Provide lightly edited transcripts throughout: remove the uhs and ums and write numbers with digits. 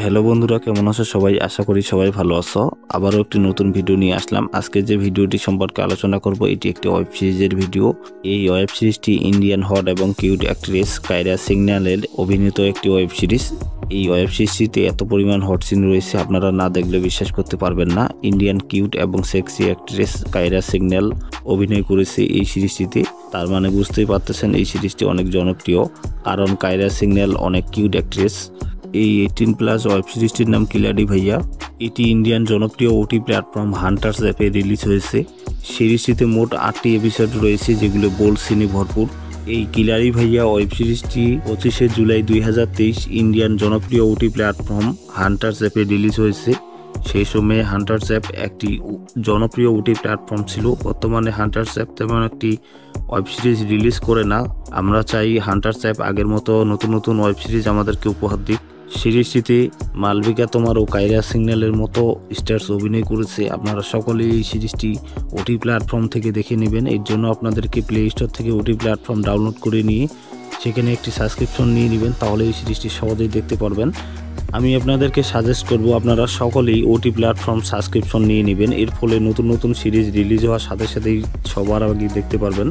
Hello বন্ধুরা, কেমন আছো সবাই? আশা করি সবাই ভালো আছো। আবারও একটি নতুন ভিডিও নিয়ে আসলাম। আজকে যে ভিডিওটি সম্পর্কে আলোচনা করব এটি একটি ওয়েব সিরিজের ভিডিও। এই ওয়েব সিরিজটি ইন্ডিয়ান হট এবং কিউট অ্যাক্ট্রেস কায়রা সিগন্যালের অভিনীত একটি ওয়েব সিরিজ। এই ওয়েব সিরিজটিতে এত পরিমাণ হট সিন রয়েছে, আপনারা না দেখলে বিশ্বাস করতে পারবেন না। ইন্ডিয়ান কিউট এবং সেক্সি অ্যাক্ট্রেস কায়রা সিগন্যাল অভিনয় করেছে এই সিরিজটিতে। তার মানে বুঝতেই পারতেছেন এই সিরিজটি অনেক জনপ্রিয়, কারণ কায়রা সিগন্যাল অনেক কিউট অ্যাক্ট্রেস। এই 18+ ওয়েব সিরিজটির নাম কিলাডি ভাইয়া। এটি ইন্ডিয়ান জনপ্রিয় ওটি প্ল্যাটফর্ম হান্টার্স অ্যাপে রিলিজ হয়েছে। সিরিজটিতে মোট 8টি এপিসোড রয়েছে, যেগুলো বোল্ড সিনে ভরপুর। এই কিলারি ভাইয়া ওয়েব সিরিজটি 25শে জুলাই 2023 ইন্ডিয়ান জনপ্রিয় ওটি প্ল্যাটফর্ম হান্টার্স অ্যাপে রিলিজ হয়েছে। সেই সময়ে হান্টার্স অ্যাপ একটি জনপ্রিয় ওটি প্ল্যাটফর্ম ছিল। বর্তমানে হান্টার্স অ্যাপ তেমন একটি ওয়েব সিরিজ রিলিজ করে না। আমরা চাই হান্টার্স অ্যাপ আগের মতো নতুন নতুন ওয়েব সিরিজ আমাদেরকে উপহার দিক। সিরিজটিতে মালবিকা তোমার ও কায়রা সিগন্যালের মতো স্টার্স অভিনয় করেছে। আপনারা সকলেই এই সিরিজটি ওটি প্ল্যাটফর্ম থেকে দেখে নেবেন। এর জন্য আপনাদেরকে প্লে স্টোর থেকে ওটি প্ল্যাটফর্ম ডাউনলোড করে নিয়ে সেখানে একটি সাবস্ক্রিপশন নিয়ে নেবেন, তাহলে এই সিরিজটি সহজেই দেখতে পারবেন। আমি আপনাদেরকে সাজেস্ট করব আপনারা সকলেই ওটি প্ল্যাটফর্ম সাবস্ক্রিপশন নিয়ে নেবেন। এর ফলে নতুন নতুন সিরিজ রিলিজ হওয়ার সাথে সাথেই সবার আগে দেখতে পারবেন।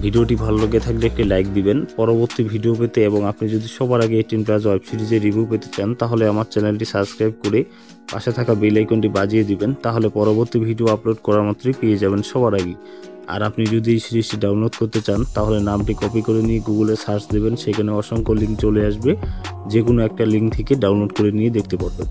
ভিডিওটি ভালো লেগে থাকলে একটি লাইক দিবেন। পরবর্তী ভিডিও পেতে এবং আপনি যদি সবার আগে 18+ ওয়েব সিরিজের রিভিউ পেতে চান, তাহলে আমার চ্যানেলটি সাবস্ক্রাইব করে পাশে থাকা বেল আইকনটি বাজিয়ে দিবেন। তাহলে পরবর্তী ভিডিও আপলোড করার মাত্রই পেয়ে যাবেন সবার আগে। আর আপনি যদি এই সিরিজটি ডাউনলোড করতে চান, তাহলে নামটি কপি করে নিয়ে গুগলে সার্চ দেবেন, সেখানে অসংখ্য লিঙ্ক চলে আসবে। যে কোনো একটা লিঙ্ক থেকে ডাউনলোড করে নিয়ে দেখতে পারবেন।